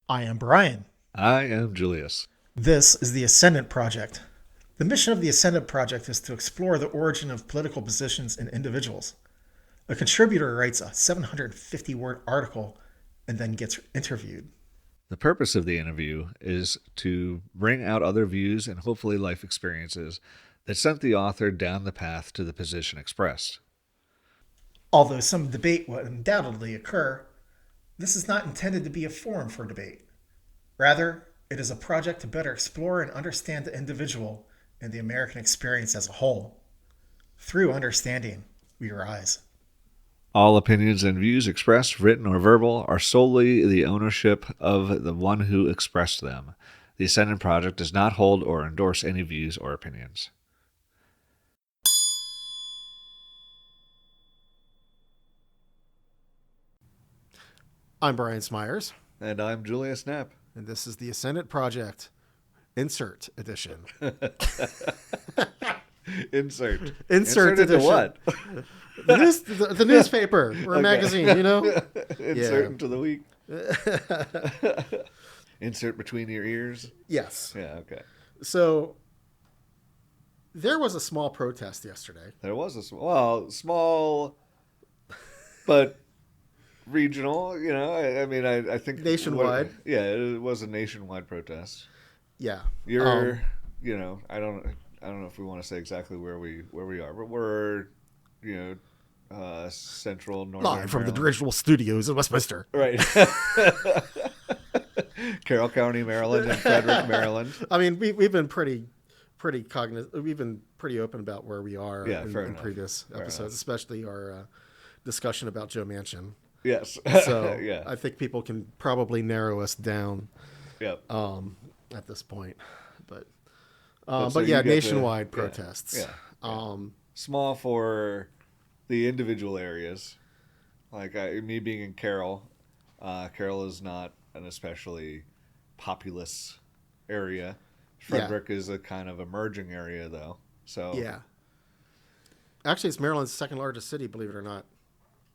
I am Brian. I am Julius. This is the Ascendant Project. The mission of the Ascendant Project is to explore the origin of political positions in individuals. A contributor writes a 750-word article and then gets interviewed. The purpose of the interview is to bring out other views and hopefully life experiences that sent the author down the path to the position expressed. Although some debate will undoubtedly occur, this is not intended to be a forum for debate. Rather, it is a project to better explore and understand the individual and the American experience as a whole. Through understanding, we rise. All opinions and views expressed, written or verbal, are solely the ownership of the one who expressed them. The Ascendant Project does not hold or endorse any views or opinions. I'm Brian Smyers, And I'm Julius Knapp. and this is the Ascendant Project Insert Edition. Insert. Insert into edition. what? The newspaper or a magazine, you know? Insert into the week. Insert between your ears. Yes. Yeah, okay. So there was a small protest yesterday. There was small, but regional. I think Nationwide. It was a nationwide protest. Yeah. I don't know if we want to say exactly where we are, but we're, central northern Live from the Maryland. original studios in Westminster. Right. Carroll County, Maryland, and Frederick, Maryland. I mean, we've been pretty cognizant. We've been pretty open about where we are in previous episodes, especially our discussion about Joe Manchin. Yes. So yeah. I think people can probably narrow us down. Yep. At this point, but So you get nationwide protests. Yeah. Small for the individual areas. Like me being in Carroll, Carroll is not an especially populous area. Frederick is a kind of emerging area, though. So Yeah. Actually, it's Maryland's second largest city, believe it or not.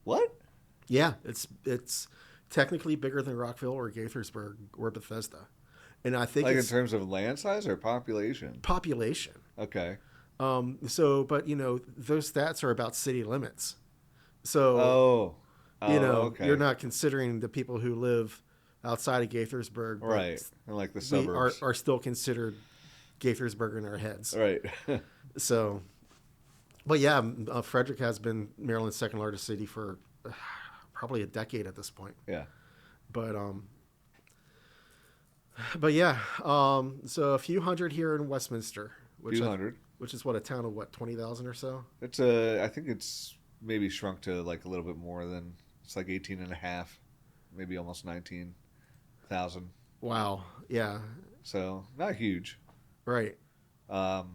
What? Yeah, it's technically bigger than Rockville or Gaithersburg or Bethesda, and I think Like it's in terms of land size or population? population. Okay. But those stats are about city limits. So Oh. Okay. you're not considering the people who live outside of Gaithersburg, but Right. And like the we suburbs. are still considered Gaithersburg in our heads. Right. So, but yeah, Frederick has been Maryland's second largest city for probably a decade at this point. Yeah. But yeah, so a few hundred here in Westminster, which Few hundred. which is what, a town of 20,000 or so. I think it's maybe shrunk to like a little bit more than, it's like 18 and a half, maybe almost 19,000. Wow. Yeah. So not huge. Right. But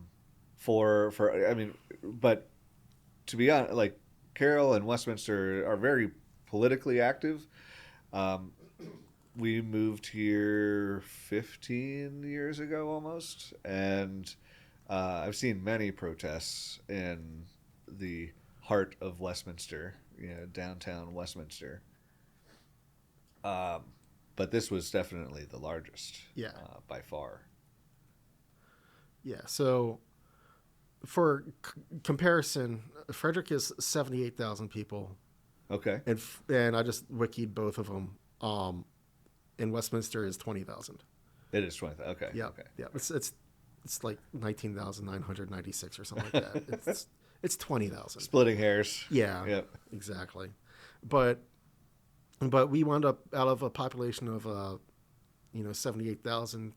to be honest, like Carroll and Westminster are very politically active. We moved here 15 years ago almost, and I've seen many protests in the heart of Westminster, downtown Westminster. But this was definitely the largest, Yeah. by far. Yeah. So for comparison, Frederick is 78,000 people, Okay. and I just wikied both of them. In Westminster is 20,000. It is 20. Okay. Yeah. Okay. Yeah. It's like 19,996 or something like that. It's 20,000. Splitting hairs. Yeah. Yep. Exactly. But we wound up out of a population of 78,000.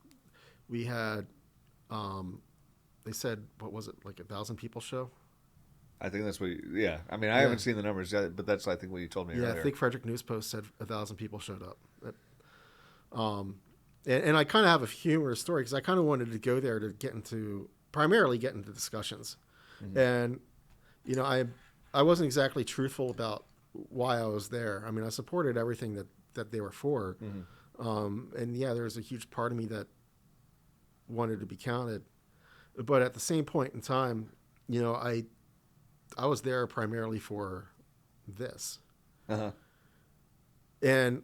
We had they said, what was it, like 1,000 people show? I think that's what. Yeah. I mean, I haven't seen the numbers yet, but that's I think what you told me Yeah, earlier. I think Frederick News Post said 1,000 people showed up. And I kind of have a humorous story because I kind of wanted to go there to primarily get into discussions. Mm-hmm. And, I wasn't exactly truthful about why I was there. I mean, I supported everything that they were for. Mm-hmm. And yeah, there was a huge part of me that wanted to be counted. But at the same point in time, I was there primarily for this. Uh-huh. And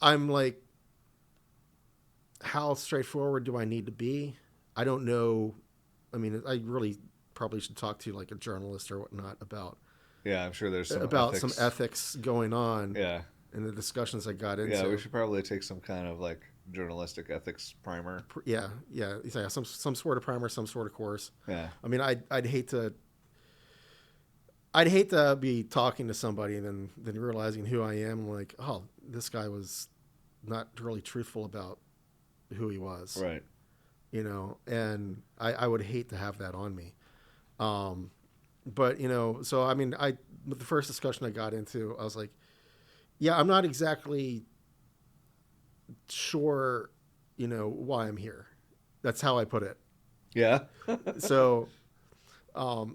I'm like, how straightforward do I need to be? I don't know. I mean, I really probably should talk to like a journalist or whatnot Yeah, I'm sure there's some some ethics. ethics going on Yeah. in the discussions I got Yeah, we into. should probably take some kind of like journalistic ethics primer. Yeah, some sort of primer, some sort of course. Yeah. I mean, I'd hate to be talking to somebody and then realizing who I am. Like, oh, this guy was not really truthful about who he was, Right. and I would hate to have that on me. But so I mean, with the first discussion I got into, I was like, yeah, I'm not exactly sure, why I'm here. That's how I put it. Yeah. So,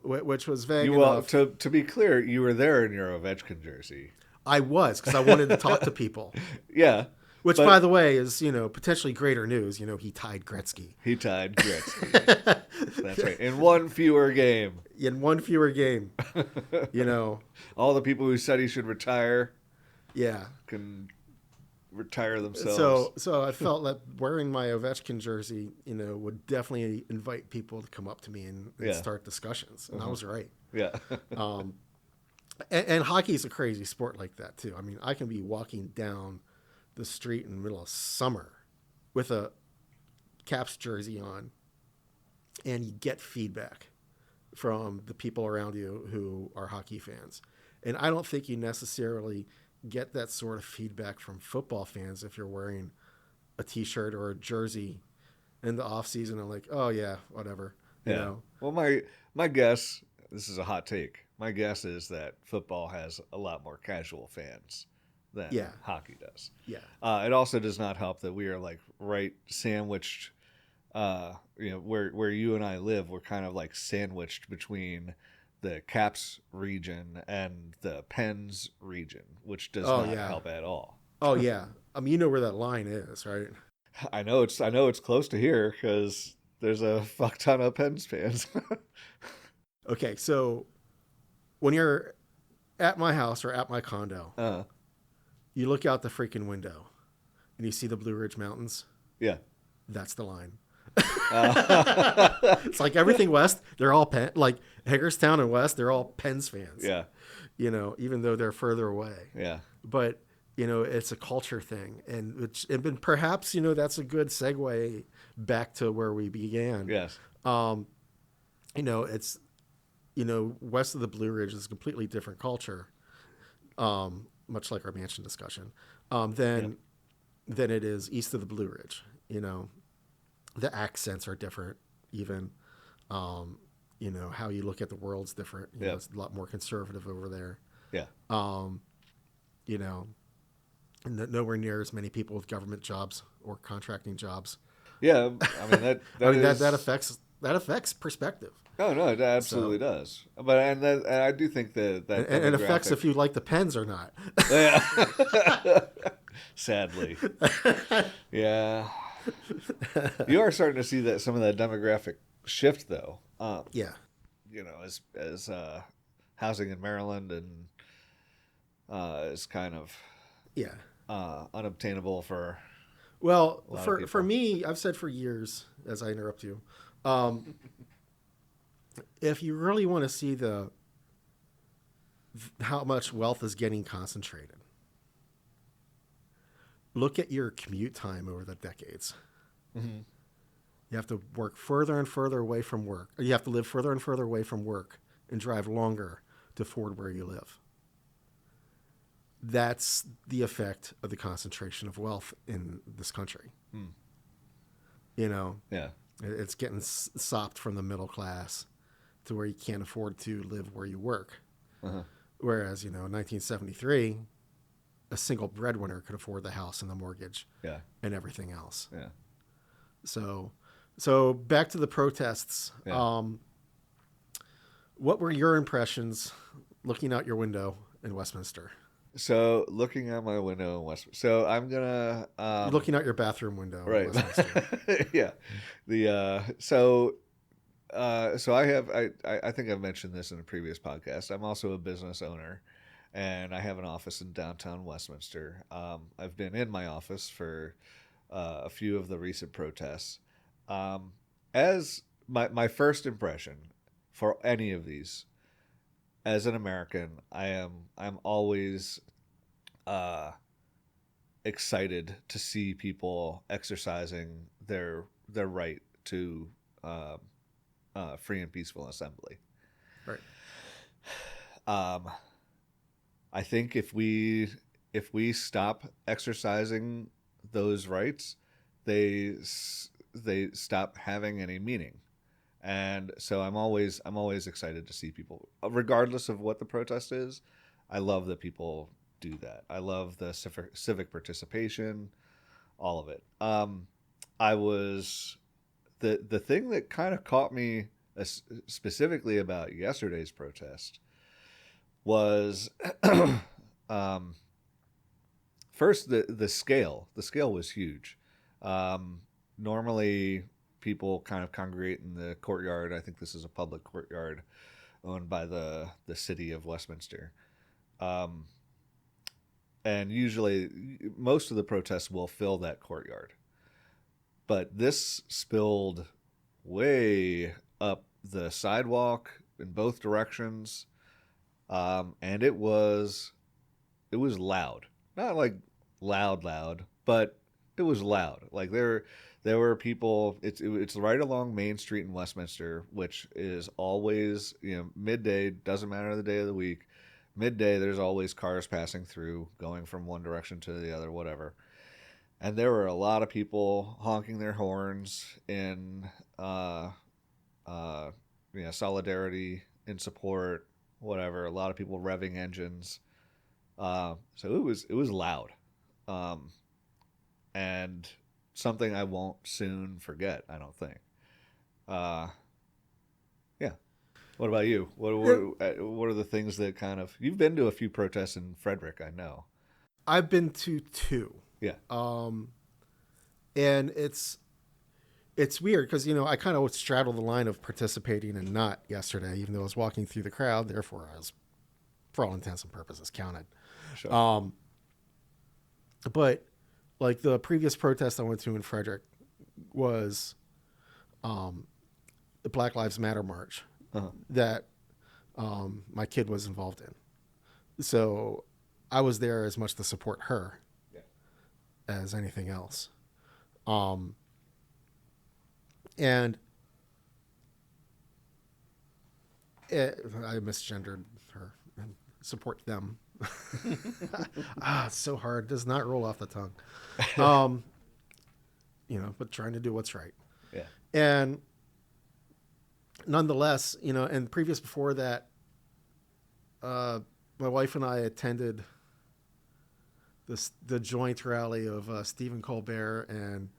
which was vague Well, enough. to be clear, you were there in your Ovechkin jersey. I was because I wanted to talk to people. Yeah. Which, by the way, is potentially greater news. He tied Gretzky. He tied Gretzky. That's right. In one fewer game. In one fewer game. All the people who said he should retire. Yeah. Can retire themselves. So I felt that wearing my Ovechkin jersey, would definitely invite people to come up to me and start discussions, and I was right. Yeah. And hockey is a crazy sport like that too. I mean, I can be walking down the street in the middle of summer with a Caps jersey on, and you get feedback from the people around you who are hockey fans. And I don't think you necessarily get that sort of feedback from football fans if you're wearing a t-shirt or a jersey in the off season. I'm like, oh yeah, whatever. Well, my guess, this is a hot take. My guess is that football has a lot more casual fans than hockey does. Yeah. It also does not help that we are like right sandwiched. Where you and I live, we're kind of like sandwiched between the Caps region and the Pens region, which does not help at all. Oh yeah, I mean, you know where that line is, right? I know it's close to here because there's a fuck ton of Pens fans. Okay, so when you're at my house or at my condo, you look out the freaking window and you see the Blue Ridge Mountains. Yeah, that's the line. It's like everything west, they're all like Hagerstown and West, they're all Pens fans. Yeah. Even though they're further away. Yeah. But, it's a culture thing. And perhaps, that's a good segue back to where we began. Yes. It's, west of the Blue Ridge is a completely different culture, much like our mansion discussion, than it is east of the Blue Ridge. The accents are different, even. How you look at the world's different. It's a lot more conservative over there. Yeah. Nowhere near as many people with government jobs or contracting jobs. Yeah, I mean that affects perspective. Oh no, it absolutely does. But and I do think that and it affects if you like the Pens or not. Yeah. Sadly. Yeah. You are starting to see that some of that demographic shift, though. Yeah. As housing in Maryland and is kind of unobtainable for. Well, for me, I've said for years, as I interrupt you, if you really want to see how much wealth is getting concentrated, look at your commute time over the decades. Mm-hmm. You have to work further and further away from work. Or you have to live further and further away from work and drive longer to afford where you live. That's the effect of the concentration of wealth in this country. Mm. Yeah. It's getting sopped from the middle class to where you can't afford to live where you work. Uh-huh. Whereas, in 1973, a single breadwinner could afford the house and the mortgage and everything else. Yeah. So back to the protests. Yeah. What were your impressions looking out your window in Westminster? So looking out my window in Westminster. So I'm gonna You're looking out your bathroom window, right? In Westminster. Yeah. So I think I've mentioned this in a previous podcast. I'm also a business owner, and I have an office in downtown Westminster. I've been in my office for a few of the recent protests. As my first impression for any of these, as an American, I'm always excited to see people exercising their right to free and peaceful assembly. Right. I think if we stop exercising those rights, they stop having any meaning. And so I'm always excited to see people, regardless of what the protest is. I love that people do that. I love the civic participation, all of it. I was the thing that kind of caught me specifically about yesterday's protest was first the scale. The scale was huge. Normally people kind of congregate in the courtyard. I think this is a public courtyard owned by the city of Westminster. And usually most of the protests will fill that courtyard. But this spilled way up the sidewalk in both directions. And it was loud. Not like loud, but it was loud. Like there were people. It's right along Main Street in Westminster, which is always, midday. Doesn't matter the day of the week. Midday, there's always cars passing through, going from one direction to the other, whatever. And there were a lot of people honking their horns in solidarity, in support, whatever. A lot of people revving engines. So it was loud, and something I won't soon forget. I don't think. Yeah. What about you? What are the things that kind of, you've been to a few protests in Frederick? I know. I've been to 2. Yeah. And it's weird because, I kind of straddled the line of participating and not yesterday, even though I was walking through the crowd. Therefore, I was, for all intents and purposes, counted. Sure. But like the previous protest I went to in Frederick was the Black Lives Matter march that my kid was involved in. So I was there as much to support her as anything else. And I misgendered her and support them. It's so hard. It does not roll off the tongue. But trying to do what's right. Yeah. And nonetheless, and previous before that, my wife and I attended the joint rally of Stephen Colbert and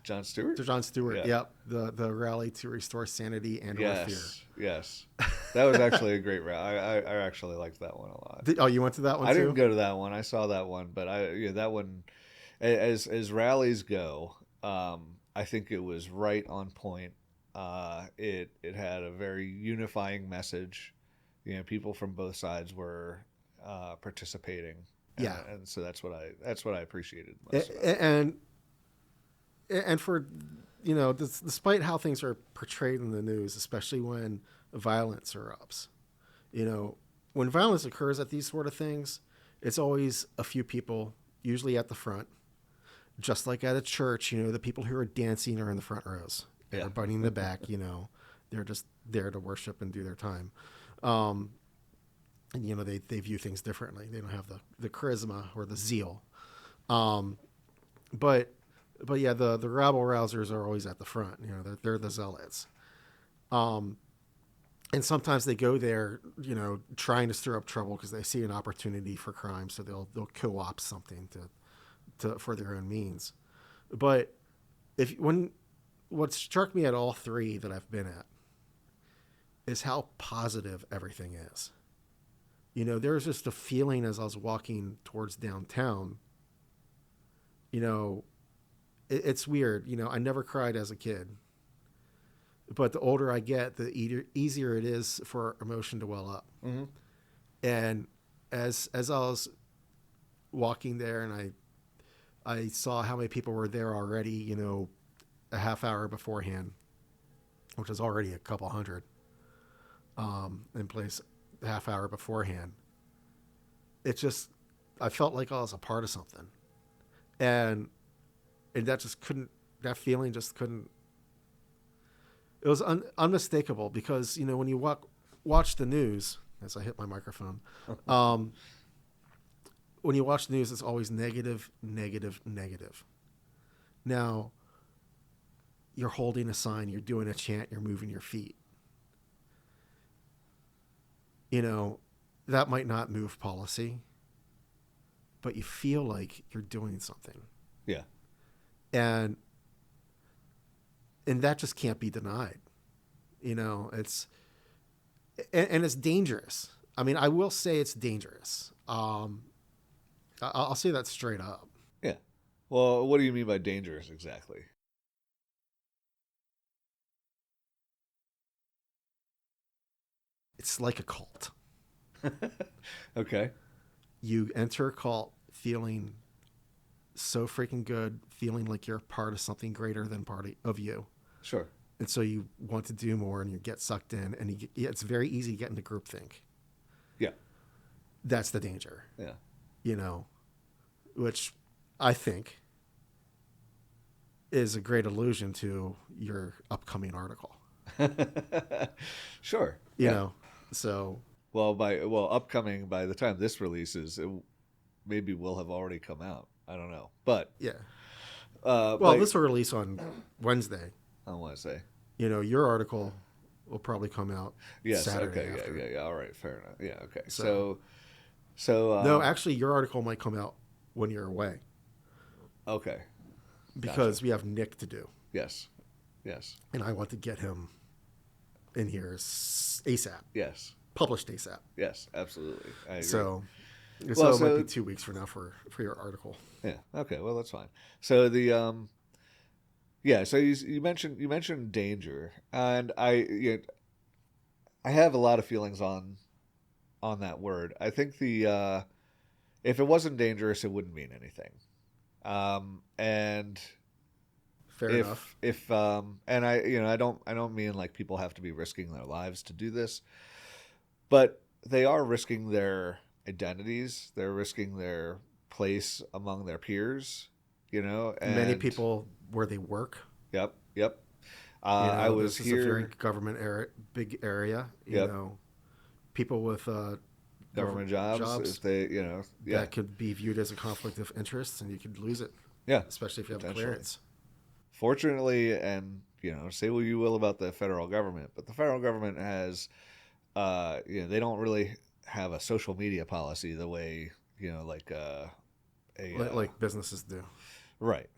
John Stewart. John Stewart. Yeah. Yep. The rally to restore sanity and or fear. Yes. That was actually a great rally. I actually liked that one a lot. You went to that one too? I didn't go to that one. I saw that one, but that one, as rallies go, I think it was right on point. It had a very unifying message. People from both sides were participating. And so that's what I appreciated most about it. And for, despite how things are portrayed in the news, especially when violence erupts, when violence occurs at these sort of things, it's always a few people, usually at the front, just like at a church, the people who are dancing are in the front rows. Everybody in the back, they're just there to worship and do their time. And, they view things differently. They don't have the charisma or the zeal. But yeah, the rabble rousers are always at the front. They're the zealots. And sometimes they go there, trying to stir up trouble because they see an opportunity for crime. So they'll co-opt something to for their own means. But what struck me at all 3 that I've been at is how positive everything is. There's just a feeling as I was walking towards downtown, it's weird. I never cried as a kid, but the older I get, the easier it is for emotion to well up. Mm-hmm. And as I was walking there, and I saw how many people were there already. A half hour beforehand, which is already a couple hundred in place. A half hour beforehand, I felt like I was a part of something, and that just couldn't. That feeling just couldn't. It was unmistakable because when you watch the news, as I hit my microphone, when you watch the news, it's always negative, negative, negative. Now, you're holding a sign, you're doing a chant, you're moving your feet. That might not move policy, but you feel like you're doing something. Yeah. And that just can't be denied. It's it's dangerous. I mean, I will say it's dangerous. I'll say that straight up. Yeah. Well, what do you mean by dangerous exactly? It's like a cult. Okay. You enter a cult feeling so freaking good, feeling like you're part of something greater than part of you. Sure. And so you want to do more, and you get sucked in, and it's very easy to get into groupthink. Yeah. That's the danger. Yeah. Which I think is a great allusion to your upcoming article. Sure. So. Well, upcoming by the time this releases, it maybe will have already come out. I don't know, but yeah. Well, this will release on Wednesday. On Wednesday. Your article will probably come out. Yes. Saturday Okay. after. Yeah. All right. Fair enough. Yeah. Okay. So no, actually, your article might come out when you're away. Okay. Because we have Nick to do. Yes. Yes. And I want to get him in here ASAP. Yes. Published ASAP. Yes, absolutely. I agree. So it might be 2 weeks from now for your article. Yeah. Okay. Well, that's fine. So So you mentioned danger, and I have a lot of feelings on that word. I think if it wasn't dangerous, it wouldn't mean anything. And fair enough. And I don't mean like people have to be risking their lives to do this, but they are risking their identities. They're risking their place among their peers. And many people where they work. Yep. I was this here. Is a very government big area. People with government jobs if they, that could be viewed as a conflict of interest, and you could lose it. Yeah, especially if you have a clearance. Fortunately, and say what you will about the federal government, but the federal government has, they don't really have a social media policy the way like like businesses do. Right.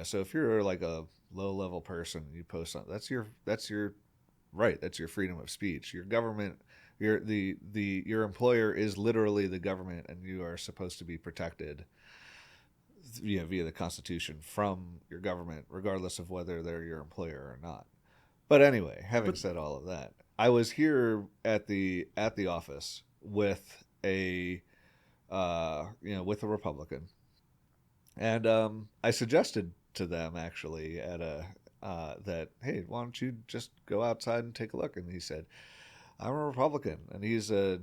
So if you're like a low-level person, you post something, that's your right. That's your freedom of speech. Your government, your employer is literally the government, and you are supposed to be protected via the Constitution from your government, regardless of whether they're your employer or not. But anyway, having said all of that, I was here at the office with a with a Republican. And I suggested to them actually that, hey, why don't you just go outside and take a look? And he said, I'm a Republican, and he's a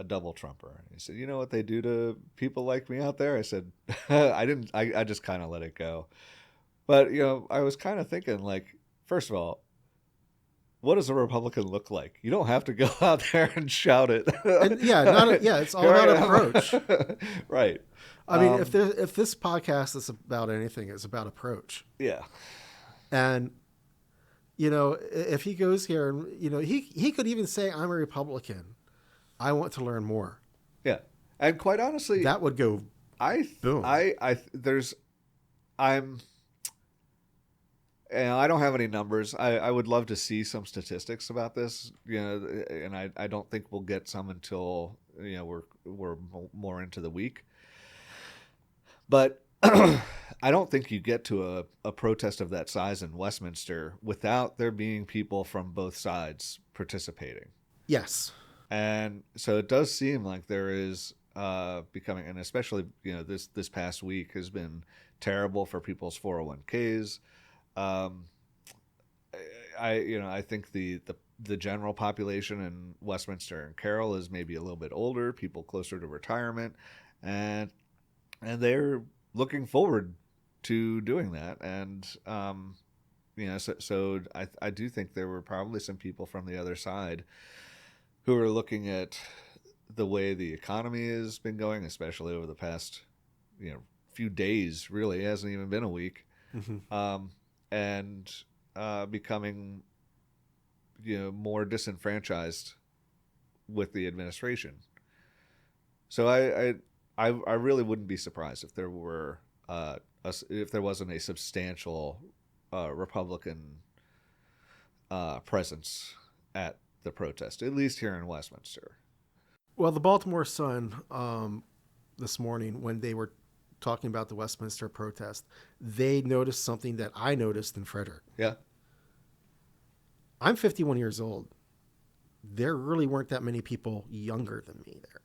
double Trumper. And he said, you know what they do to people like me out there? I said, I didn't. I just kind of let it go. But I was kind of thinking, like, first of all, what does a Republican look like? You don't have to go out there and shout it. It's all about approach. Right. I mean, if this podcast is about anything, it's about approach. Yeah. And, if he goes here, and, he could even say, I'm a Republican. I want to learn more. Yeah. And quite honestly, that would go boom. I don't have any numbers. I would love to see some statistics about this, and I don't think we'll get some until, we're more into the week. But I don't think you get to a protest of that size in Westminster without there being people from both sides participating. Yes. And so it does seem like there is becoming, and especially this past week has been terrible for people's 401ks. I think the general population in Westminster and Carroll is maybe a little bit older, people closer to retirement, and they're looking forward to doing that. And so I do think there were probably some people from the other side who are looking at the way the economy has been going, especially over the past few days. Really, it hasn't even been a week, and becoming more disenfranchised with the administration. So I really wouldn't be surprised if there were if there wasn't a substantial Republican presence at the protest, at least here in Westminster. Well, the Baltimore Sun this morning, when they were talking about the Westminster protest, they noticed something that I noticed in Frederick. Yeah. I'm 51 years old. There really weren't that many people younger than me there.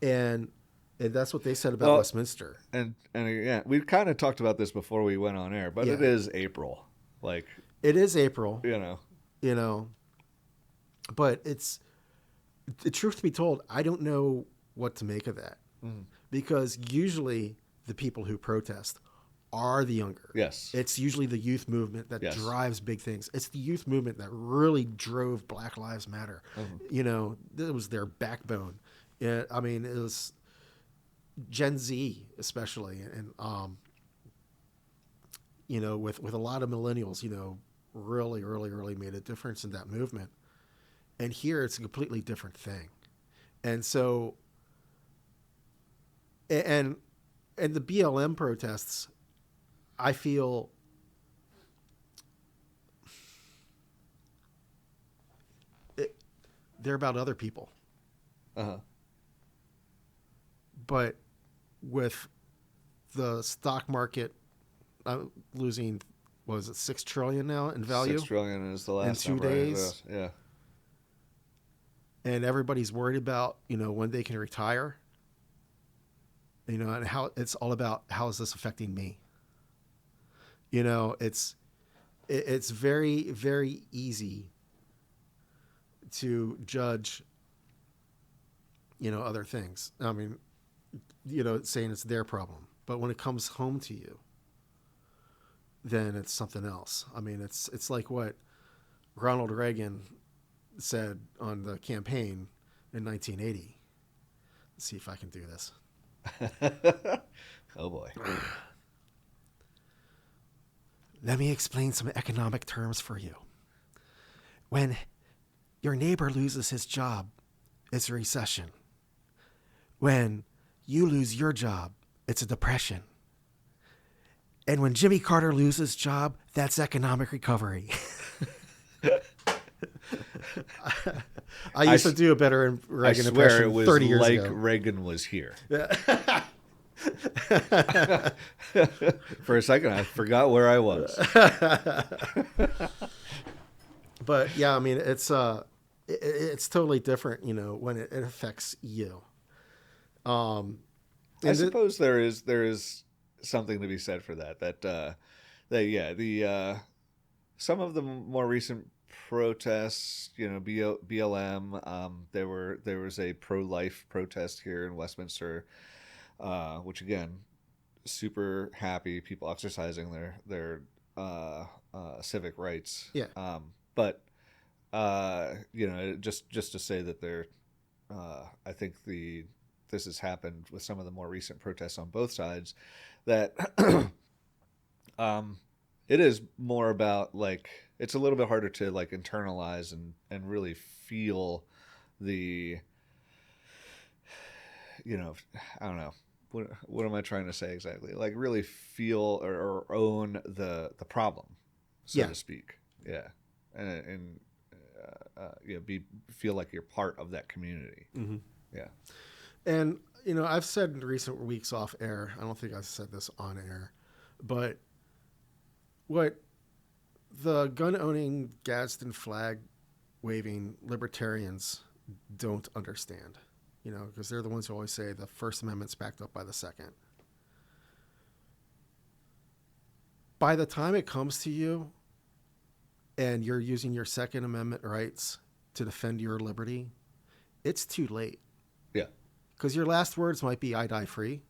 And that's what they said about Westminster. And again, we kind of talked about this before we went on air, but it is April. Like, it is April. But it's the truth to be told, I don't know what to make of that. Because usually the people who protest are the younger. Yes. It's usually the youth movement that drives big things. It's the youth movement that really drove Black Lives Matter. It was their backbone. It was Gen Z especially, and with a lot of millennials, really made a difference in that movement. And here it's a completely different thing. And so, and the BLM protests, I feel they're about other people. But with the stock market losing, what was it, $6 trillion now in value? $6 trillion is the last in 2 number. days. Yeah. And everybody's worried about, when they can retire. And how it's all about how is this affecting me? It's very, very easy to judge, other things. I mean, saying it's their problem. But when it comes home to you, then it's something else. I mean, it's like what Ronald Reagan said on the campaign in 1980. Let's see if I can do this. Oh boy. Let me explain some economic terms for you. When your neighbor loses his job, it's a recession. When you lose your job, it's a depression. And when Jimmy Carter loses his job, that's economic recovery. I used to do a better Reagan impression 30 years ago. Reagan was here. For a second, I forgot where I was. But yeah, I mean, it's totally different, when it affects you. I suppose there is something to be said for that. Some of the more recent protests, BLM. There was a pro-life protest here in Westminster, which again, super happy people exercising their civic rights. Yeah. But just to say that I think this has happened with some of the more recent protests on both sides, that it is more about, like, it's a little bit harder to, like, internalize and really feel the, I don't know, what am I trying to say exactly? Like, really feel or own the problem, so to speak. Yeah. And feel like you're part of that community. Mm-hmm. Yeah. And, I've said in recent weeks off air, I don't think I've said this on air, but what the gun-owning, Gadsden flag-waving libertarians don't understand because they're the ones who always say the First Amendment's backed up by the Second. By the time it comes to you and you're using your Second Amendment rights to defend your liberty, it's too late. Yeah. Because your last words might be, I die free.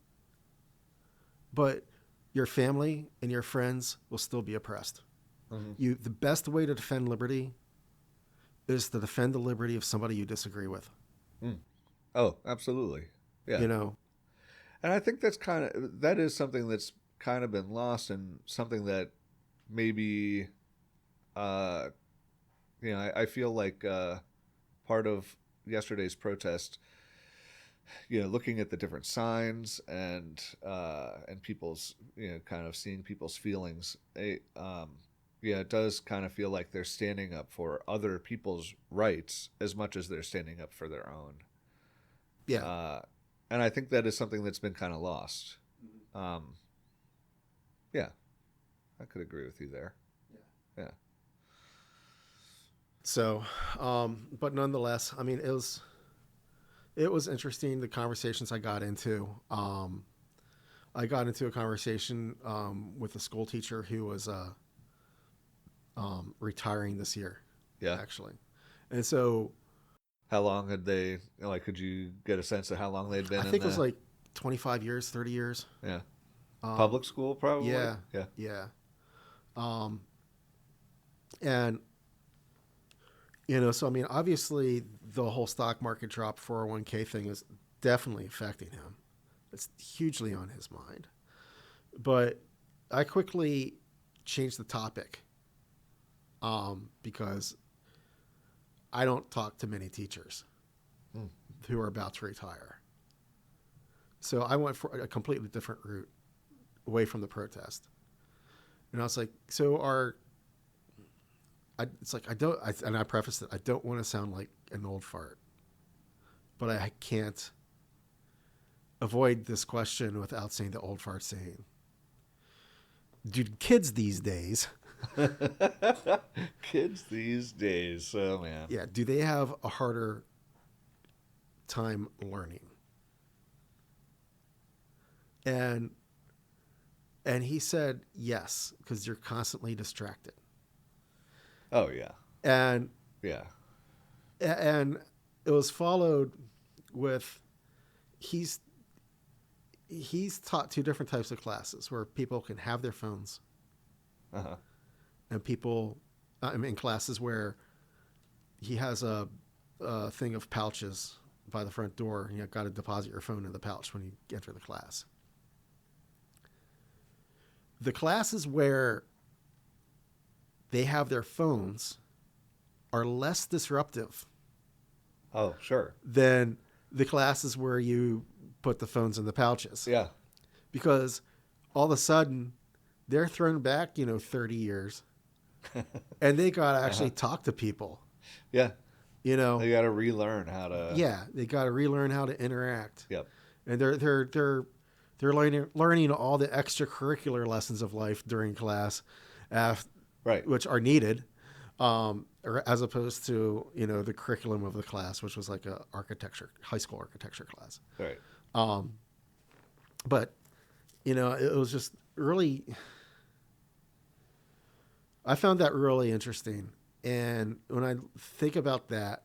But your family and your friends will still be oppressed. Mm-hmm. The best way to defend liberty is to defend the liberty of somebody you disagree with. Mm. Oh, absolutely. Yeah. And I think that is something that's kind of been lost, and something that maybe, I feel like part of yesterday's protest, looking at the different signs and people's, kind of seeing people's feelings, it does kind of feel like they're standing up for other people's rights as much as they're standing up for their own. Yeah. And I think that is something that's been kind of lost. Yeah, I could agree with you there. Yeah. So, but nonetheless, I mean, it was interesting, the conversations I got into. I got into a conversation with a school teacher who was retiring this year. Yeah. Actually. And so... How long had they, could you get a sense of how long they'd been I think it was like 25 years, 30 years. Yeah. Public school, probably? Yeah. Yeah. Yeah. And, so, I mean, obviously the whole stock market drop 401k thing is definitely affecting him. It's hugely on his mind. But I quickly changed the topic because I don't talk to many teachers who are about to retire. So I went for a completely different route away from the protest. And I was like, and I prefaced it, I don't want to sound like an old fart, but I can't avoid this question without saying the old fart saying. Do kids these days... Kids these days, oh man. Yeah, do they have a harder time learning? And he said yes, because you're constantly distracted. Oh yeah. And yeah. And it was followed with he's taught two different types of classes where people can have their phones. Uh-huh. And people, in classes where he has a thing of pouches by the front door, and you've got to deposit your phone in the pouch when you enter the class. The classes where they have their phones are less disruptive. Oh, sure. Than the classes where you put the phones in the pouches. Yeah. Because all of a sudden, they're thrown back, 30 years. And they got to actually talk to people. Yeah. They got to relearn how to. Yeah, they got to relearn how to interact. Yep. And they're learning all the extracurricular lessons of life during class, right, which are needed, as opposed to the curriculum of the class, which was like a high school architecture class. Right. But it was just really. I found that really interesting. And when I think about that,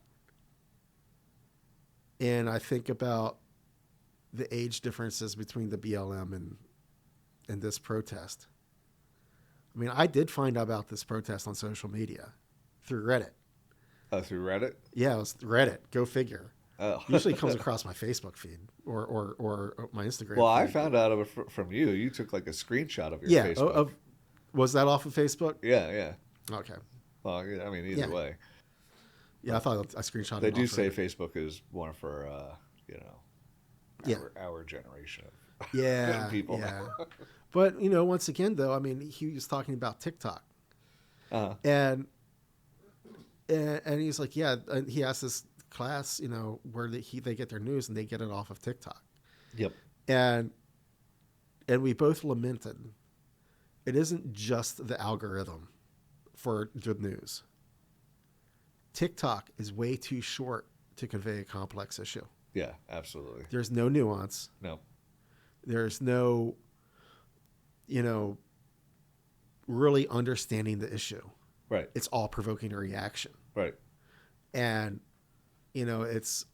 and I think about the age differences between the BLM and this protest, I mean, I did find out about this protest on social media through Reddit. Oh, through Reddit? Yeah, it was Reddit. Go figure. Oh. Usually it comes across my Facebook feed or my Instagram Well, feed. I found out of it from you. You took like a screenshot of your Facebook. Was that off of Facebook? Yeah. Okay. Well, I mean, either way. Yeah, I thought I screenshotted. They do say Facebook is one for, our generation of people. Yeah. But, once again, though, I mean, he was talking about TikTok. Uh-huh. And he's like, yeah, and he asked this class, where they get their news, and they get it off of TikTok. Yep. And we both lamented, it isn't just the algorithm for good news. TikTok is way too short to convey a complex issue. Yeah, absolutely. There's no nuance. No. There's no, really understanding the issue. Right. It's all provoking a reaction. Right. And, it's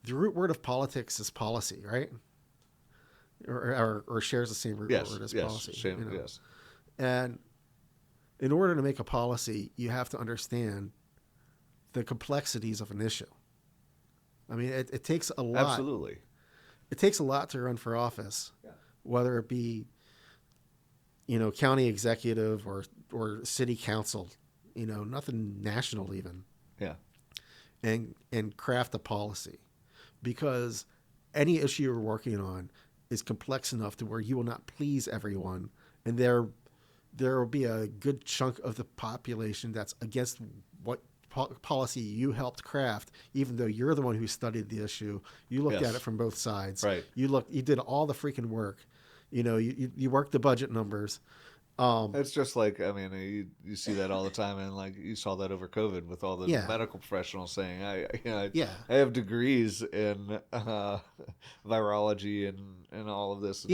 the root word of politics is policy, right? Or shares the same root word as policy. Yes. And in order to make a policy, you have to understand the complexities of an issue. I mean, it takes a lot. Absolutely. It takes a lot to run for office, whether it be, county executive or city council, nothing national even. Yeah. And craft a policy, because any issue you're working on is complex enough to where you will not please everyone, and there will be a good chunk of the population that's against what policy you helped craft, even though you're the one who studied the issue. You looked at it from both sides. Right. You did all the freaking work. You worked the budget numbers. It's just like, I mean, you see that all the time, and like you saw that over COVID with all the medical professionals saying, I have degrees in virology and all of this.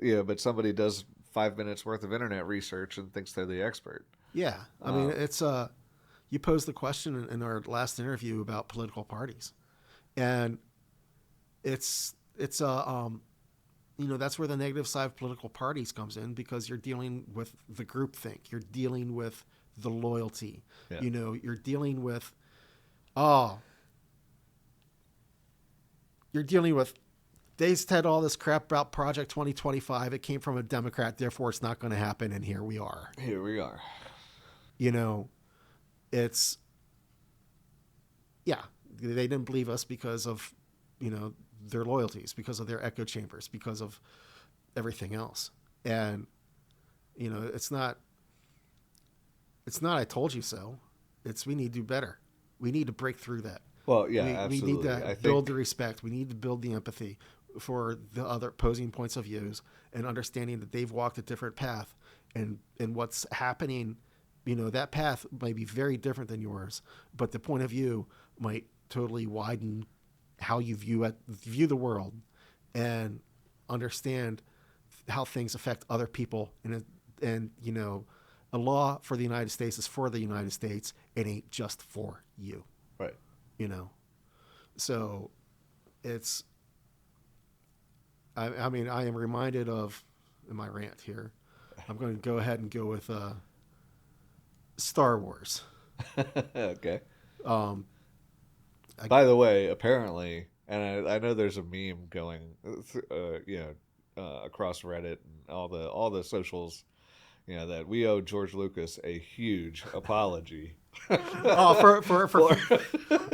But somebody does 5 minutes worth of internet research and thinks they're the expert. Yeah, I mean, it's you posed the question in our last interview about political parties, and it's that's where the negative side of political parties comes in, because you're dealing with the groupthink. You're dealing with the loyalty. Yeah. You're dealing with, they said all this crap about Project 2025. It came from a Democrat, therefore it's not going to happen. And here we are. It's, they didn't believe us because of, their loyalties, because of their echo chambers, because of everything else. And, it's not I told you so. It's we need to do better. We need to break through that. Well, yeah, we absolutely. need to build the respect. We need to build the empathy for the other opposing points of views, and understanding that they've walked a different path, and what's happening, that path might be very different than yours, but the point of view might totally widen how you view the world, and understand how things affect other people. And a law for the United States is for the United States. It ain't just for you. Right. So it's, I mean, I am reminded of, in my rant here, I'm going to go ahead and go with Star Wars. Okay. By the way, apparently, and I know there's a meme going, across Reddit and all the socials, that we owe George Lucas a huge apology.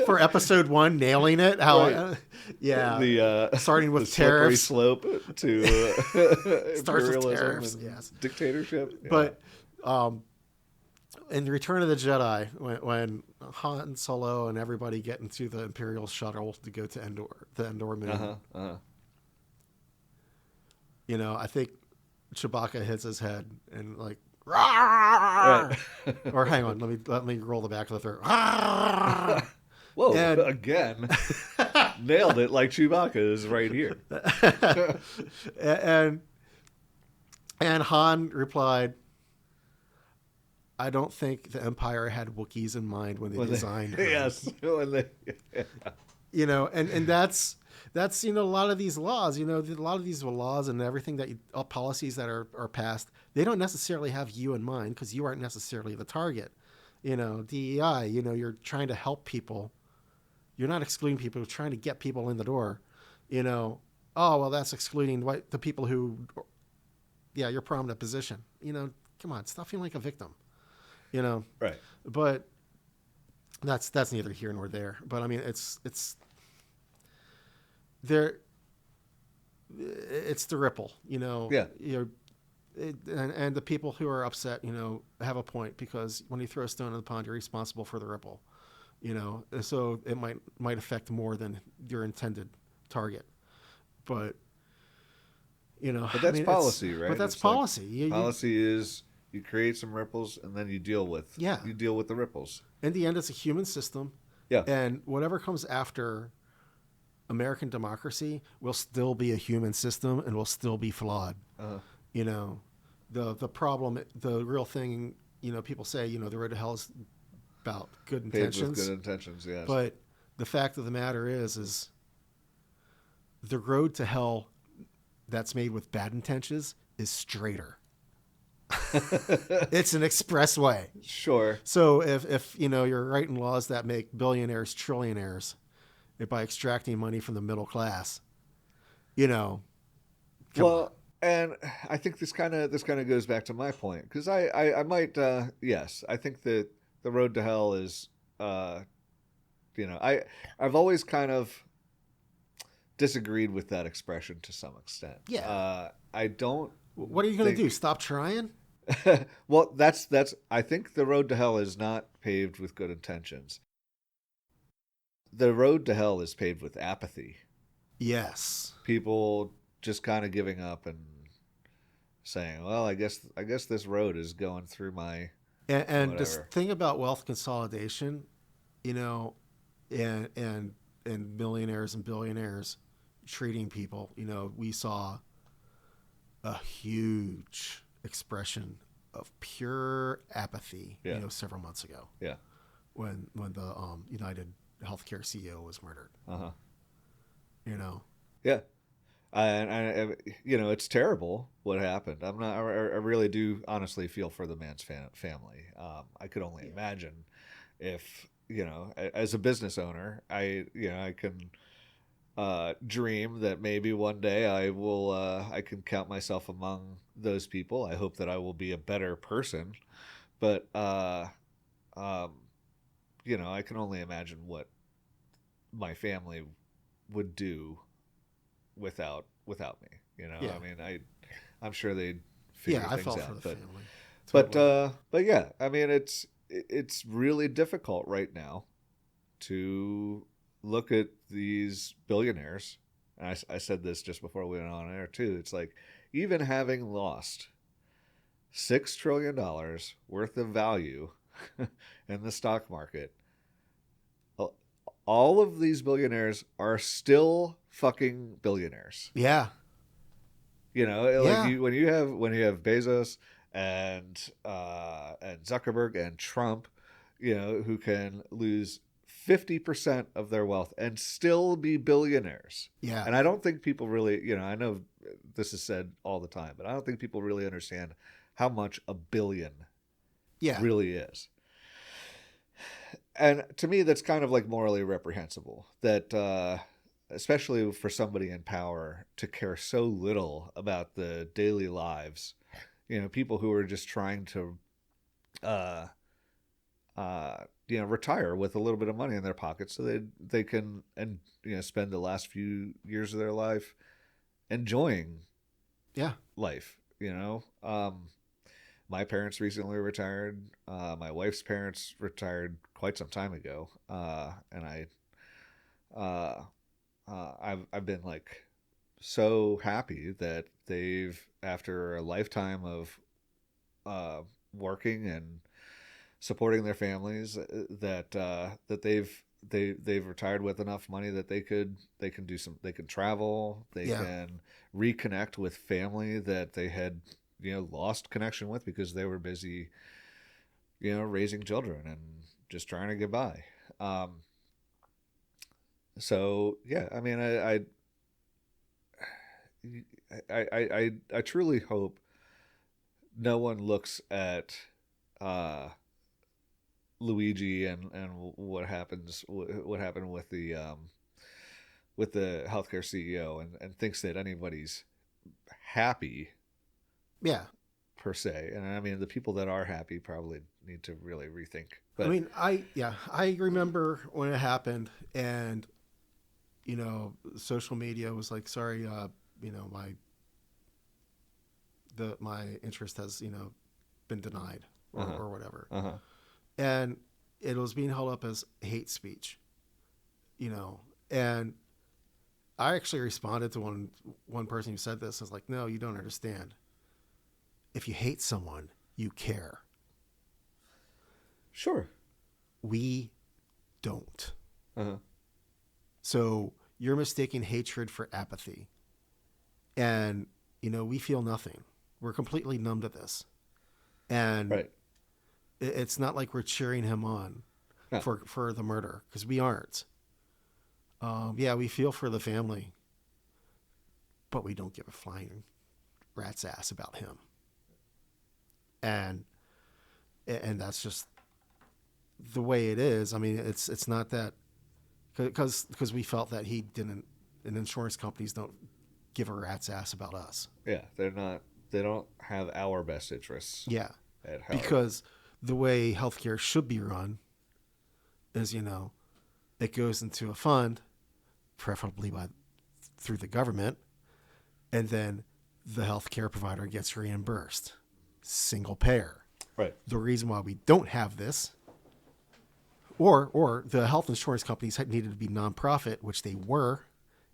For episode 1, nailing it. How, starting with the tariffs, slope to starts with imperialism tariffs, and dictatorship. Yeah. But in Return of the Jedi, when Han Solo and everybody get into the Imperial shuttle to go to the Endor moon, I think Chewbacca hits his head and like, right. Or hang on, let me roll the back of the throat. Whoa! And, again, nailed it like Chewbacca is right here. and Han replied, I don't think the Empire had Wookiees in mind when they designed her. Yes. And that's a lot of these laws, a lot of these laws and everything all policies that are passed, they don't necessarily have you in mind, because you aren't necessarily the target. DEI, you're trying to help people. You're not excluding people. You're trying to get people in the door. That's excluding the people who, your prominent position. Come on, stop feeling like a victim. Right. But that's neither here nor there. But I mean, it's there. It's the ripple, Yeah. And the people who are upset, have a point, because when you throw a stone in the pond, you're responsible for the ripple, so it might affect more than your intended target. But but that's policy, right? But that's it's policy. Policy is you create some ripples, and then you deal with the ripples. In the end, it's a human system. Yeah. And whatever comes after American democracy will still be a human system and will still be flawed. Uh-huh. You know, the problem, the real thing, people say, the road to hell is about good Paved with intentions. good intentions, yes. But the fact of the matter is the road to hell that's made with bad intentions is straighter. It's an expressway. Sure. So if you're writing laws that make billionaires trillionaires by extracting money from the middle class, come on. And I think this kind of goes back to my point, because I might yes, I think that the road to hell is I've always kind of disagreed with that expression to some extent. Yeah. I don't. What are you going to do? Stop trying? Well, that's. I think the road to hell is not paved with good intentions. The road to hell is paved with apathy. Yes. People just kind of giving up and saying, "Well, I guess this road is going through my." And this thing about wealth consolidation, and millionaires and billionaires treating people, we saw a huge expression of pure apathy, several months ago. Yeah. When the United Healthcare CEO was murdered. Uh-huh. Yeah. And it's terrible what happened. I really do honestly feel for the man's family. I could only imagine if, as a business owner, I can dream that maybe one day I can count myself among those people. I hope that I will be a better person, but I can only imagine what my family would do without me. Yeah. I mean, I'm sure they'd figure I things felt out. for the family. Totally. But yeah, I mean, it's really difficult right now to look at these billionaires. And I said this just before we went on air too. It's like, even having lost $6 trillion worth of value in the stock market, all of these billionaires are still fucking billionaires. Yeah. When you have Bezos and Zuckerberg and Trump, who can lose 50% of their wealth and still be billionaires. Yeah. And I don't think people really, I know this is said all the time, but I don't think people really understand how much a billion really is. And to me, that's kind of like morally reprehensible, that especially for somebody in power to care so little about the daily lives, people who are just trying to retire with a little bit of money in their pockets so they can spend the last few years of their life enjoying life. My parents recently retired. My wife's parents retired quite some time ago, and I've been like so happy that they've, after a lifetime of working and supporting their families, that they've retired with enough money that they can travel, they can reconnect with family that they had lost connection with because they were busy raising children and just trying to get by. So yeah, I mean, I truly hope no one looks at Luigi and what happened with the healthcare CEO and thinks that anybody's happy. Yeah. Per se. And I mean, the people that are happy probably need to really rethink. But I mean, I remember when it happened, and social media was like, sorry, my interest has been denied or whatever. Uh-huh. And it was being held up as hate speech, and I actually responded to one person who said this. I was like, no, you don't understand. If you hate someone, you care. Sure. We don't. Uh-huh. So you're mistaking hatred for apathy. And, we feel nothing. We're completely numb to this. And Right. it's not like we're cheering him on No. for the murder, because we aren't. Yeah, we feel for the family, but we don't give a flying rat's ass about him. And that's just the way it is. I mean, it's not that because we felt that he didn't, and insurance companies don't give a rat's ass about us. Yeah, they don't have our best interests. Yeah, At heart. because the way healthcare should be run is, it goes into a fund, preferably through the government, and then the healthcare provider gets reimbursed, single payer. Right. The reason why we don't have this, or the health insurance companies needed to be nonprofit, which they were,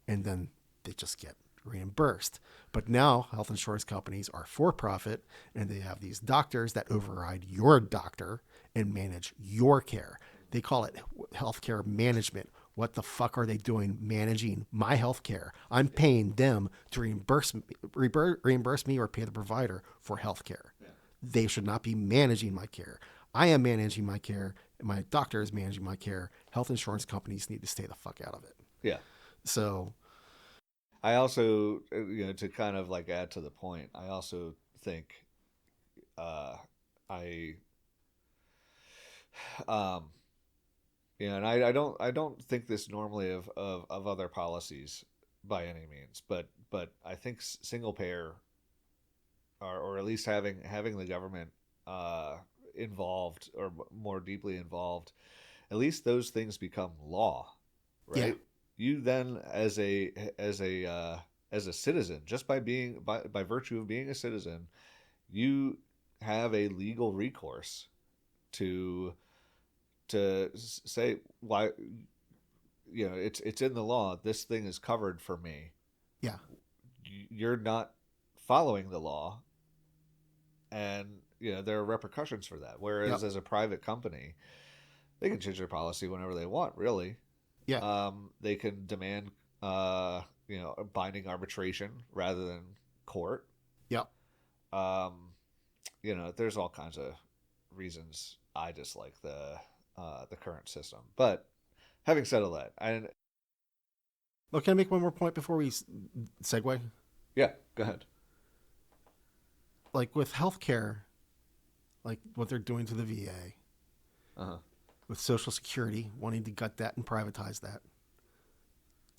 and then they just get reimbursed. But now health insurance companies are for profit, and they have these doctors that override your doctor and manage your care. They call it healthcare management. What the fuck are they doing managing my healthcare? I'm paying them to reimburse me or pay the provider for healthcare. Yeah. They should not be managing my care. I am managing my care, and my doctor is managing my care. Health insurance companies need to stay the fuck out of it. Yeah. So I also, to kind of like add to the point, I also think, and I don't think this normally of other policies by any means, but I think single payer, or at least having the government involved or more deeply involved, at least those things become law, right? Yeah. You then as a citizen, just by virtue of being a citizen, you have a legal recourse to say why, it's in the law, this thing is covered for me. Yeah. You're not following the law, and there are repercussions for that, whereas as a private company, they can change their policy whenever they want, really. Yeah. They can demand binding arbitration rather than court. Yeah. There's all kinds of reasons I dislike the current system. But having said all that, Well, can I make one more point before we segue? Yeah, go ahead. Like with healthcare, like what they're doing to the VA, with Social Security, wanting to gut that and privatize that,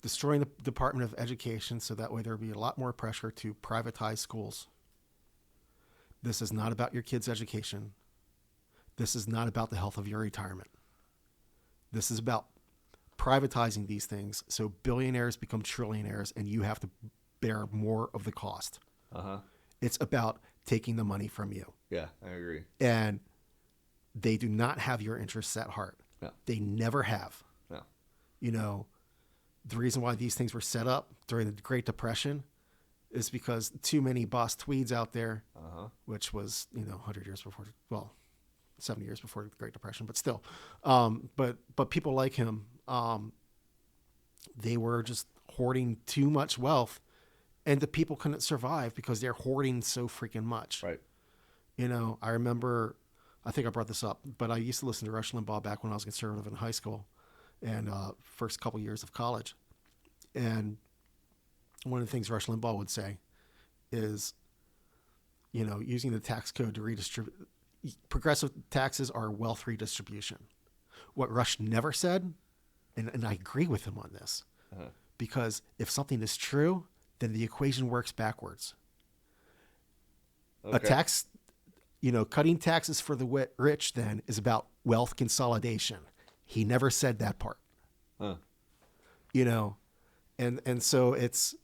destroying the Department of Education so that way there'll be a lot more pressure to privatize schools. This is not about your kids' education. This is not about the health of your retirement. This is about privatizing these things so billionaires become trillionaires and you have to bear more of the cost. It's about taking the money from you. Yeah, I agree. And they do not have your interests at heart. No. They never have. No. The reason why these things were set up during the Great Depression is because too many boss tweeds out there, which was, 100 years before, 70 years before the Great Depression, but still. But people like him, they were just hoarding too much wealth, and the people couldn't survive because they're hoarding so freaking much. Right. I remember, I think I brought this up, but I used to listen to Rush Limbaugh back when I was conservative in high school and first couple years of college. And one of the things Rush Limbaugh would say is, using the tax code to redistribute, progressive taxes are wealth redistribution. What Rush never said, and I agree with him on this, because if something is true, then the equation works backwards. Okay. A tax, cutting taxes for the rich then is about wealth consolidation. He never said that part. And so it's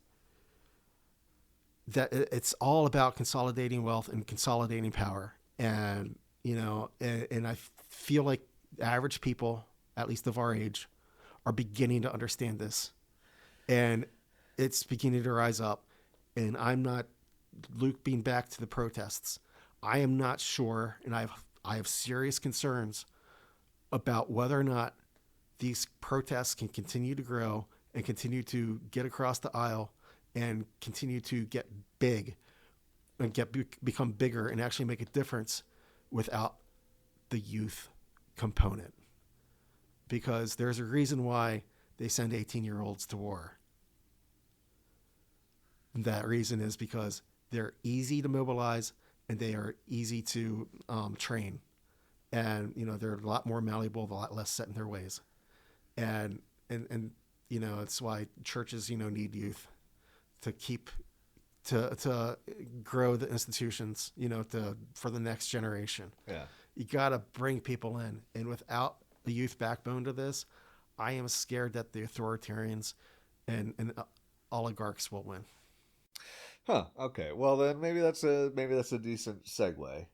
all about consolidating wealth and consolidating power. And, and I feel like average people, at least of our age, are beginning to understand this. And it's beginning to rise up. And I'm not looping back to the protests. I am not sure, and I have serious concerns about whether or not these protests can continue to grow and continue to get across the aisle and continue to get big and become bigger and actually make a difference without the youth component. Because there's a reason why they send 18-year-olds to war. And that reason is because they're easy to mobilize and they are easy to train. And, they're a lot more malleable, a lot less set in their ways. And it's why churches, need youth to keep, to grow the institutions, for the next generation. Yeah. You got to bring people in. And without the youth backbone to this, I am scared that the authoritarians and oligarchs will win. Huh. Okay. Well, then maybe that's a decent segue.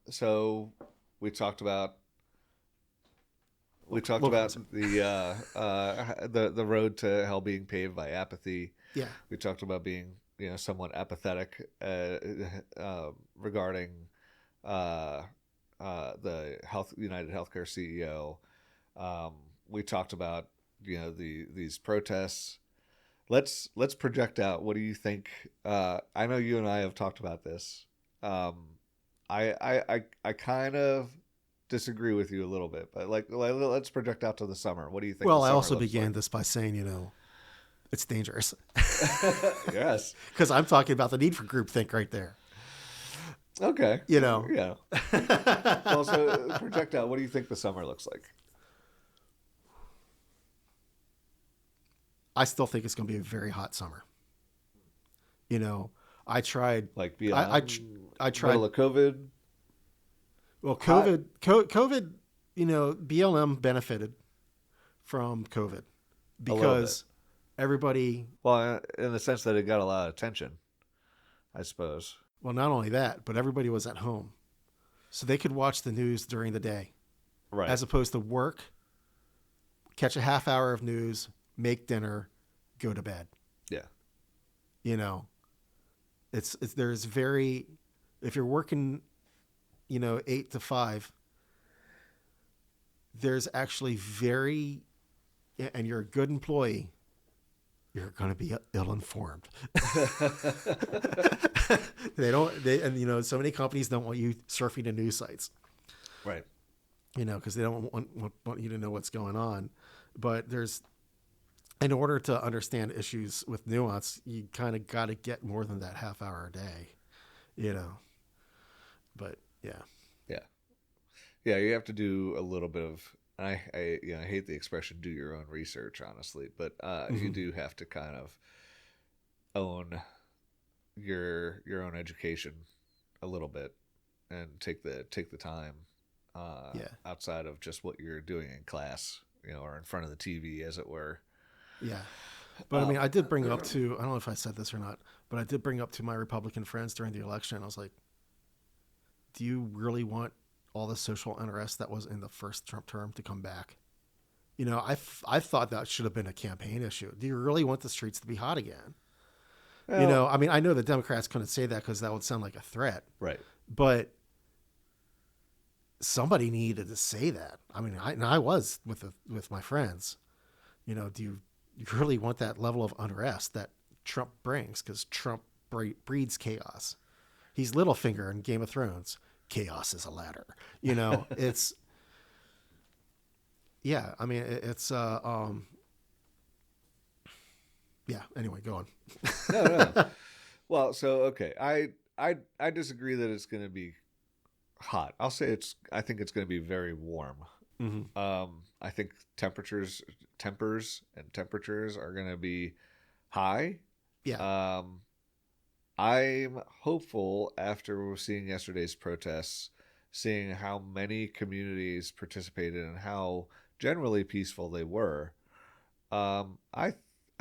So we talked about the road to hell being paved by apathy. Yeah. We talked about being somewhat apathetic regarding the United Healthcare CEO. We talked about these protests. Let's project out. What do you think? I know you and I have talked about this. I kind of disagree with you a little bit, but let's project out to the summer. What do you think? Well, I also began this by saying, it's dangerous. Yes. Because I'm talking about the need for groupthink right there. Okay. Yeah. Well, so project out. What do you think the summer looks like? I still think it's going to be a very hot summer. I tried. Like beyond I tried. Middle of COVID? Well, COVID, BLM benefited from COVID because everybody. Well, in the sense that it got a lot of attention, I suppose. Well, not only that, but everybody was at home. So they could watch the news during the day. Right. As opposed to work, catch a half hour of news, make dinner, go to bed. Yeah. If you're working, 8 to 5, there's actually and you're a good employee, you're going to be ill-informed. So many companies don't want you surfing to news sites. Right. Because they don't want you to know what's going on. But in order to understand issues with nuance, you kind of got to get more than that half hour a day, But yeah. Yeah, you have to do a little bit of. I hate the expression "do your own research," honestly, but you do have to kind of own your own education a little bit and take the time outside of just what you're doing in class, or in front of the TV, as it were. Yeah. But I did bring up to, I don't know if I said this or not, but I did bring up to my Republican friends during the election. I was like, do you really want all the social unrest that was in the first Trump term to come back? I thought that should have been a campaign issue. Do you really want the streets to be hot again? Well, I know the Democrats couldn't say that because that would sound like a threat. Right. But somebody needed to say that. I was with my friends. Do you really want that level of unrest that Trump brings? Because Trump breeds chaos. He's Littlefinger in Game of Thrones. Chaos is a ladder. It's. Yeah, it's. Yeah. Anyway, go on. No. Well, so okay, I disagree that it's going to be hot. I'll say I think it's going to be very warm. Mm-hmm. I think tempers and temperatures are going to be high. Yeah. I'm hopeful after seeing yesterday's protests, seeing how many communities participated and how generally peaceful they were. I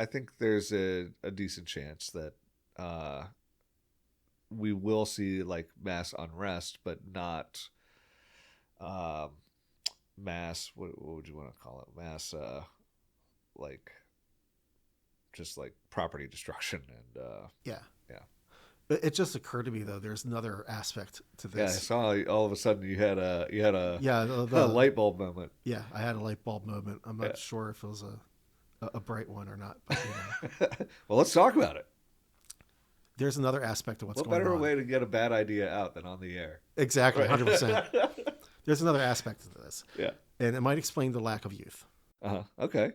think there's a decent chance that we will see like mass unrest, but not mass. What would you want to call it? Mass, just like property destruction and Yeah. Yeah. It just occurred to me though. There's another aspect to this. Yeah, I saw all of a sudden you had a a light bulb moment. Yeah, I had a light bulb moment. I'm not sure if it was a a bright one or not. But, you know. Well, let's talk about it. There's another aspect of what's What going better on. way to get a bad idea out than on the air? Exactly, Right. 100%. There's another aspect to this. Yeah. And it might explain the lack of youth. Okay.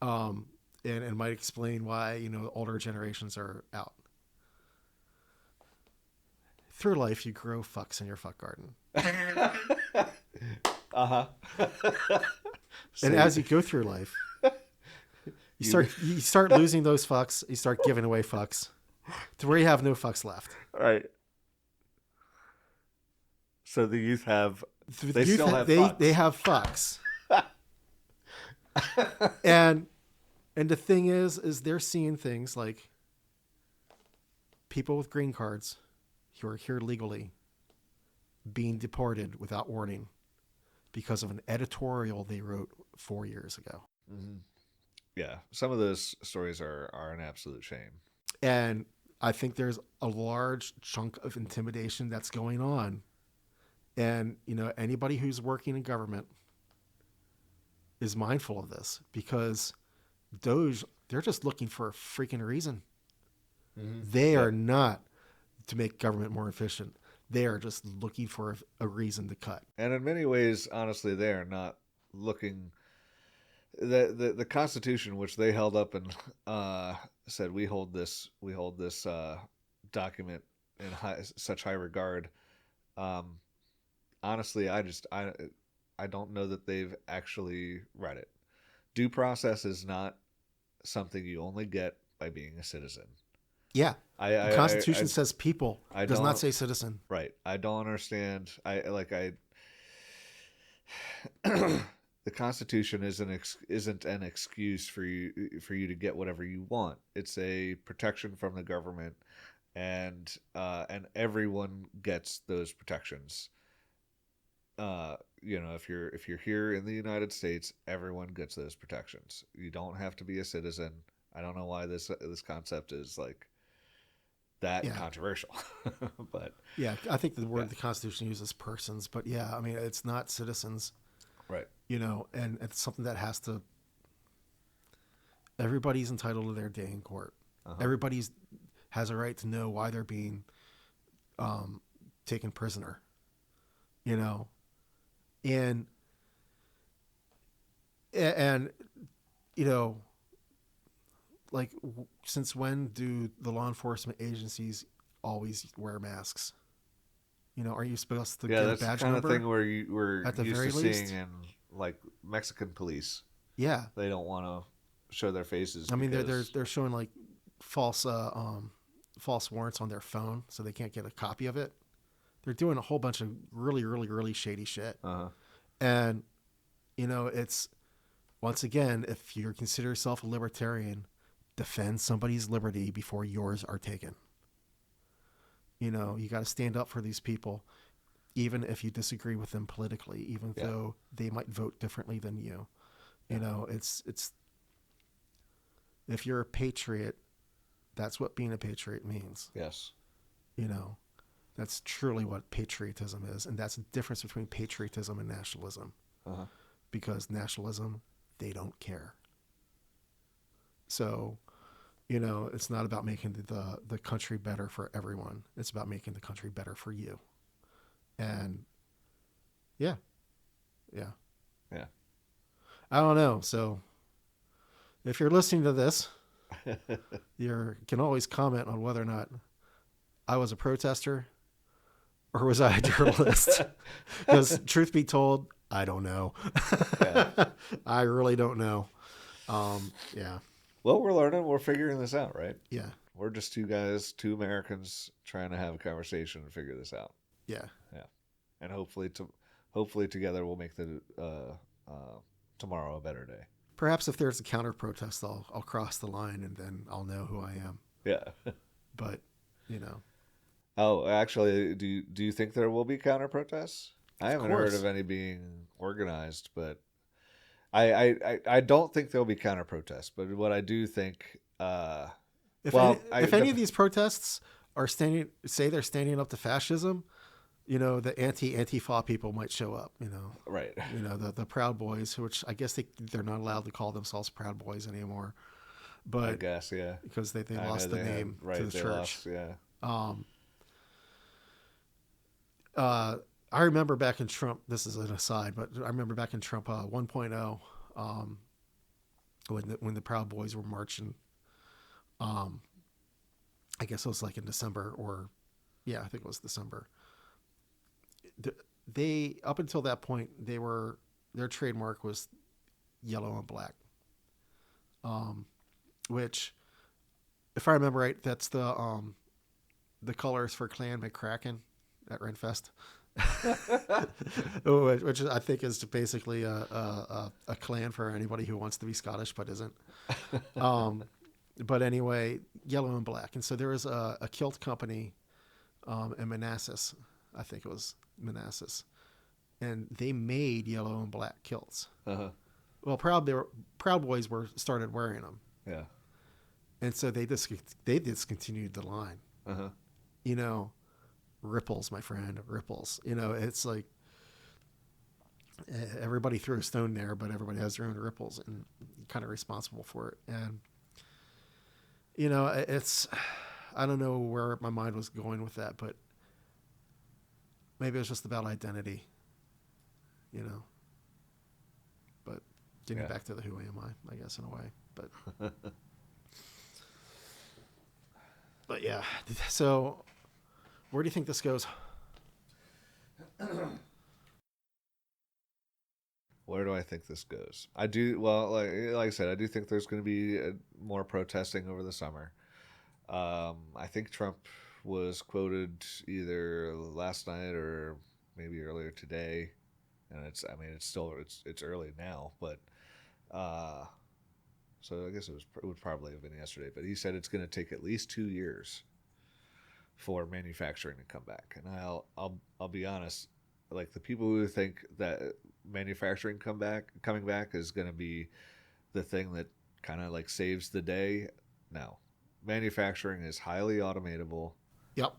And it might explain why, you know, older generations are out. Through life, you grow fucks in your fuck garden. And as you go through life, you start losing those fucks. You start giving away fucks to where you have no fucks left. Right. So the youth have They still have fucks. They have fucks. and the thing is they're seeing things like people with green cards who are here legally being deported without warning because of an editorial they wrote 4 years ago. Mm-hmm. Yeah, some of those stories are an absolute shame. And I think there's a large chunk of intimidation that's going on. And, you know, anybody who's working in government is mindful of this because Doge, they're just looking for a freaking reason. Mm-hmm. They are not to make government more efficient. They are just looking for a reason to cut. And in many ways, honestly, they are not looking. The Constitution, which they held up and said, we hold this document in such high regard. Honestly, I don't know that they've actually read it. Due process is not something you only get by being a citizen. Yeah. The Constitution says people. It does not say citizen. Right. I don't understand. The Constitution isn't an excuse for you to get whatever you want. It's a protection from the government, and everyone gets those protections. You know, if you're here in the United States, everyone gets those protections. You don't have to be a citizen. I don't know why this concept is like that controversial, but yeah, I think the word the Constitution uses persons, but yeah, I mean it's not citizens, right? You know, and it's something that has to. Everybody's entitled to their day in court. Everybody has a right to know why they're being taken prisoner. You know, and you know, like, since when do the law enforcement agencies always wear masks? You know, are you supposed to get a badge number? Yeah, that's the kind of thing where we're at the used very to least? Seeing in like Mexican police. Yeah, they don't want to show their faces. I mean, they're showing like false warrants on their phone, so they can't get a copy of it. They're doing a whole bunch of really, really, really shady shit. And you know, it's once again, if you consider yourself a libertarian, defend somebody's liberty before yours are taken. You know, you got to stand up for these people, even if you disagree with them politically, even though they might vote differently than you. You know, it's if you're a patriot, that's what being a patriot means. Yes. You know, that's truly what patriotism is. And that's the difference between patriotism and nationalism. Because nationalism, they don't care. So, you know, it's not about making the country better for everyone. It's about making the country better for you. And yeah. I don't know. So if you're listening to this, you can always comment on whether or not I was a protester or was I a journalist? Because truth be told, I don't know. I really don't know. Yeah. Well, we're learning. We're figuring this out, right? Yeah. We're just two guys, two Americans trying to have a conversation and figure this out. Yeah. And hopefully together we'll make the tomorrow a better day. Perhaps if there's a counter protest, I'll cross the line and then I'll know who I am. Yeah. But, you know. Oh, actually, do you think there will be counter protests? I haven't heard of any being organized, but I don't think there'll be counter protests. But what I do think, if any of these protests are standing up to fascism, the Antifa people might show up. Right. The Proud Boys, which I guess they're not allowed to call themselves Proud Boys anymore, I but guess, yeah. because they I lost know the they name had, right, to the they church. lost, yeah. I remember back in Trump. This is an aside, but I remember back in Trump 1.0, when the Proud Boys were marching. I guess it was like in December, or yeah, I think it was December. They up until that point, their trademark was yellow and black, which, if I remember right, that's the colors for Clan McCracken at Renfest. Which I think is basically a clan for anybody who wants to be Scottish but isn't. But anyway, yellow and black. And so there was a kilt company in Manassas. I think it was Manassas. And they made yellow and black kilts. Uh-huh. Well, Proud Boys started wearing them. Yeah. And so they discontinued the line. Uh-huh. Ripples, my friend, ripples. It's like everybody threw a stone there, but everybody has their own ripples and you're kind of responsible for it. And, it's, I don't know where my mind was going with that, but maybe it was just about identity, but getting back to the who am I guess, in a way, but, but yeah. So where do you think this goes? Where do I think this goes? I do, well, like I said, I do think there's going to be more protesting over the summer. I think Trump was quoted either last night or maybe earlier today, and it's still early now, but so I guess it would probably have been yesterday, but he said it's going to take at least 2 years for manufacturing to come back. And I'll be honest, like, the people who think that manufacturing coming back is going to be the thing that kind of like saves the day, no. Manufacturing is highly automatable. Yep.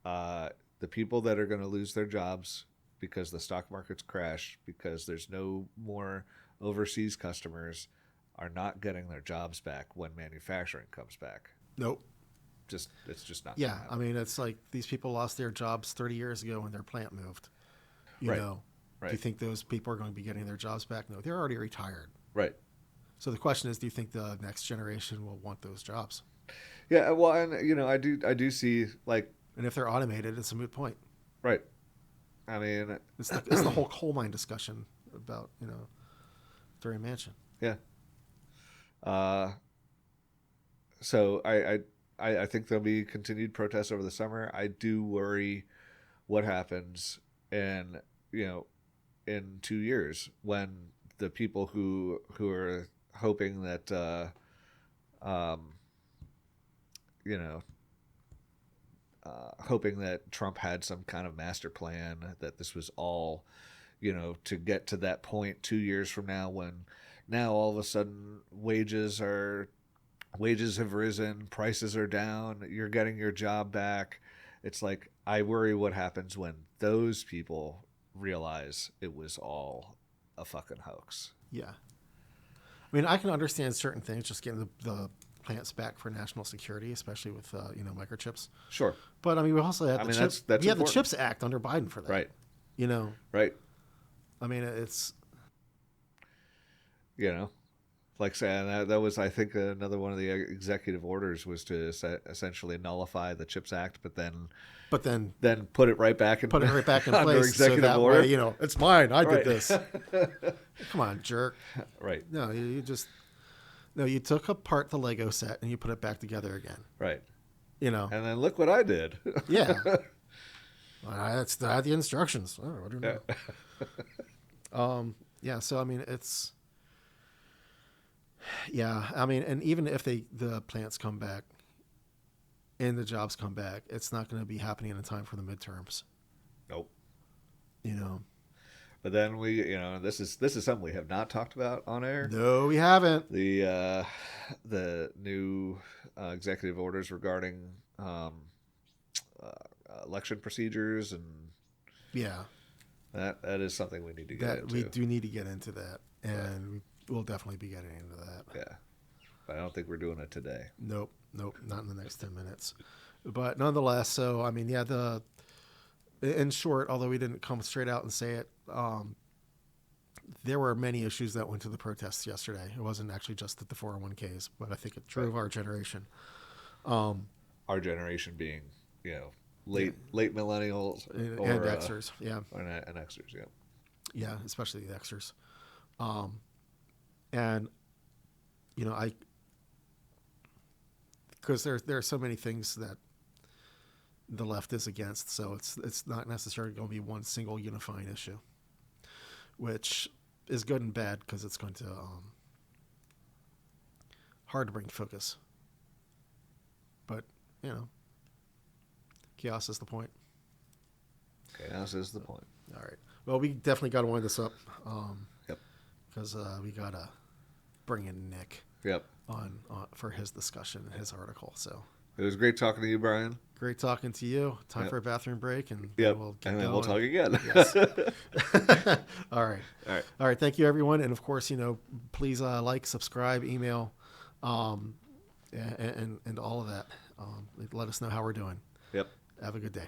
The people that are going to lose their jobs because the stock market's crashed, because there's no more overseas customers, are not getting their jobs back when manufacturing comes back. Nope. It's just not. Yeah, I mean, it's like these people lost their jobs 30 years ago when their plant moved. Right. Do you think those people are going to be getting their jobs back? No, they're already retired. Right. So the question is, do you think the next generation will want those jobs? Yeah, well, and I do see, like, and if they're automated, it's a moot point. Right. I mean, it's the whole coal mine discussion about during Manchin. Yeah. So I think there'll be continued protests over the summer. I do worry what happens in 2 years when the people who are hoping that hoping that Trump had some kind of master plan, that this was all to get to that point 2 years from now, when now all of a sudden wages have risen, prices are down, you're getting your job back. It's like, I worry what happens when those people realize it was all a fucking hoax. Yeah. I mean, I can understand certain things, just getting the plants back for national security, especially with microchips. Sure. But I mean, we also had the CHIPS Act under Biden for that. Right. Right. I mean, it's like saying that was, I think, another one of the executive orders was to essentially nullify the CHIPS Act, but then put it right back in place. Under executive so that order. Way, it's mine. I did this. Come on, jerk. Right. No, you took apart the Lego set and you put it back together again. Right. And then look what I did. Yeah. I had the instructions. Oh, what do you know? Yeah. So I mean, it's. Yeah, I mean, and even if the plants come back and the jobs come back, it's not going to be happening in time for the midterms. Nope. But then we, this is something we have not talked about on air. No, we haven't. The new executive orders regarding election procedures and Yeah. That is something we need to get That into. we do need to get into that, and we'll definitely be getting into that. Yeah. But I don't think we're doing it today. Nope, not in the next 10 minutes. But nonetheless, so I mean, yeah, in short, although we didn't come straight out and say it, there were many issues that went to the protests yesterday. It wasn't actually just at the 401ks, but I think it drove our generation. Our generation being, late millennials And or Xers, yeah. and Xers, yeah. Yeah, especially the Xers. And, because there are so many things that the left is against, so it's not necessarily going to be one single unifying issue, which is good and bad because it's going to hard to bring focus. But chaos is the point. Chaos is the point. All right. Well, we definitely got to wind this up. Yep. Because we got to bring in Nick. Yep. On for his discussion and his article. So it was great talking to you, Brian. Great talking to you. Time for a bathroom break, and we'll talk again. Yes. All right. All right. All right. Thank you, everyone, and of course, please like, subscribe, email, and all of that. Let us know how we're doing. Yep. Have a good day.